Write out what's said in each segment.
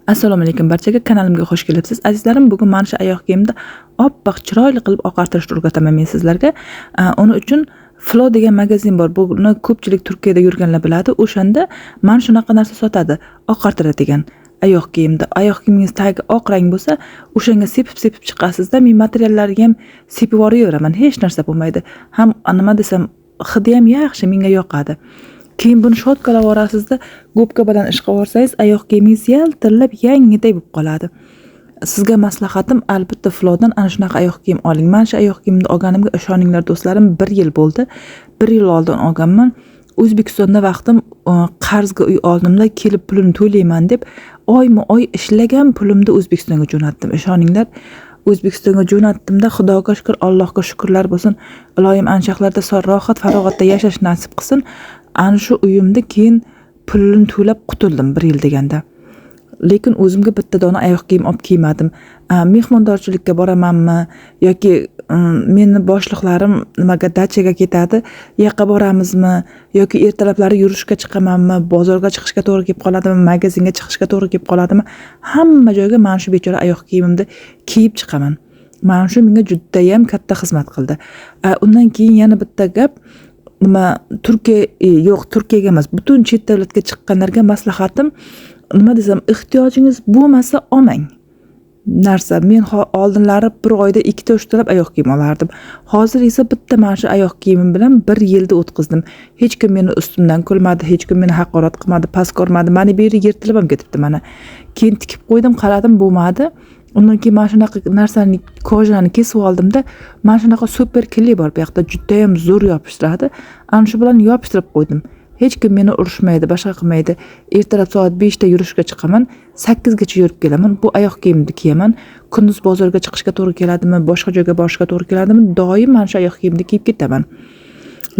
Assalomu alaykum barchaga, kanalimga xush kelibsiz. Azizlarim, bugun mana shu oyoq kiyimda oppoq chiroyli qilib oqartirishni o'rgataman men sizlarga. Uning uchun Flo degan magazin bor. Buni ko'pchilik Turkiyada yurganlar biladi. O'shanda mana shunaqa narsa sotadi, oqartiradigan oyoq kiyimda. Oyoq kiyimingiz tagi oq rang bo'lsa, o'shanga sepib chiqasizda. Men materiallarga ham sepib yuboraman. Hech narsa bo'lmaydi. Ham nima desam, hidi ham yaxshi, menga yoqadi. Keyin buni shotkalab orasizda gubka bilan ish qilib olsangiz, oyoq kiyimingiz yaltirlab yangiday bo'lib qoladi. Sizga maslahatim, albatta Flodan ana shunaqa oyoq kiyim oling. Men shu oyoq kiyimni olganimga ishoninglar do'stlarim, 1 yil bo'ldi. 1 yil oldin olganman. O'zbekistonda vaqtim qarzga uy oldimda, kelib pulini to'layman deb oyma-oy ishlagan pulimni O'zbekistonga jo'natdim. Ishoninglar, O'zbekistonga jo'natdimda, Xudoga shukr, Allohga shukrlar bo'lsin. Iloyim anchaqlarda rohat farog'atda yashash nasib qilsin. Ana shu uyimda keyin pulini to'lab qutuldim 1 yil deganda. Lekin o'zimga bitta dona oyoq kiyim olib kiymadim. Mehmondorchilikka boramanmi yoki meni boshliqlarim nimaga dachaga ketadi, yoqqa boramizmi yoki ertalablari yurishga chiqamanmi, bozorga chiqishga to'g'ri kelib qoladimi, magazinga chiqishga to'g'ri kelib qoladimi, hamma joyga mana shu bechora oyoq kiyimimni kiyib chiqaman. Mana shu menga juda ham katta xizmat qildi. Undan keyin yana bitta gap, Turkiyaga emas, butun chet davlatga chiqqanlarga maslahatim, nima desam, ehtiyojingiz bo'lmasa olmang. Narsa, men oldinlari bir oyda 2-3 talab oyoq kiyim olardim. Hozir esa bitta mana shu oyoq kiyimim bilan 1 yilda o'tkazdim. Hech kim meni ustimdan kulmadi, hech kim meni haqorat qilmadi, past ko'rmadi. Meni bu yerga yirtilib ham ketibdi mana. Keyin tikib qo'ydim, qaradim, bo'lmadi. Undan keyin mana shunaqa narsani, kojani kesib oldimda, mana shunaqa super kli bor bu yoqda, juda ham zo'r yopishtiradi. Ana shu bilan yopishtirib qo'ydim. Hech kim meni urishmaydi, boshqa qilmaydi. Ertalab soat 5 da yurishga chiqaman, 8 gacha yurib kelaman. Bu oyoq kiyimni kiyaman. Kunduz bozorga chiqishga to'g'ri keladimi, boshqa joyga borishga to'g'ri keladimi, doim mana shu oyoq kiyimni kiyib ketaman.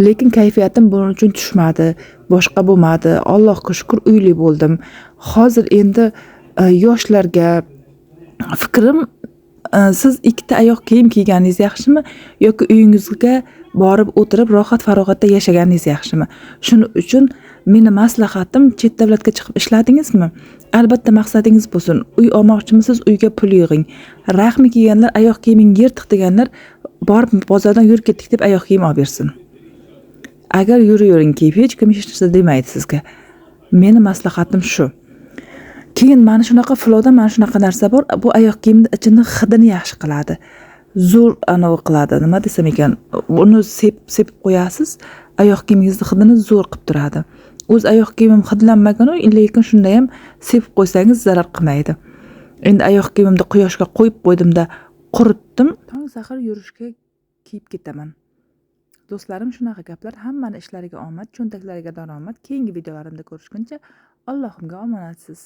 Lekin kayfiyatim buning uchun tushmadi, boshqa bo'lmadi. Allohga shukr, uyli bo'ldim. Hozir endi yoshlarga fikrim, siz 2 ta oyoq kiyim kiyganingiz yaxshimi yoki uyingizga borib o'tirib rohat farog'atda yashaganingiz yaxshimi? Shuning uchun meni maslahatim, chet davlatga chiqib ishladingizmi? Albatta maqsadingiz bo'lsin. Uy olmoqchimisiz, uyga pul yig'ing. Rahmi kiyganlar, oyoq kiyiming yirtiq deganlar borib bozordan yurib ketdik deb oyoq kiyim olib bersin. Agar yuring kiyib, hech kim hech narsa demaydi sizga. Meni maslahatim shu. Keyin mana shunaqa Floda mana shunaqa narsa bor. Bu oyoq kiyimni ichini hidini yaxshi qiladi. Zo'r qiladi. Nima desam ekan, uni sepib qo'yasiz, oyoq kiyimingizni hidini zo'r qilib turadi. O'z oyoq kiyimim hidlanmagan-ku, lekin shunda ham sepib qo'ysangiz zarar qilmaydi. Endi oyoq kiyimimni quyoshga qo'yib qo'ydimda, quritdim. Tong sahar yurishga kiyib ketaman. Do'stlarim, shunaqa gaplar. Hammani ishlariga omad, cho'ntaklariga daromad. Keyingi videolarimda ko'rishguncha Allohimga omonatsiz.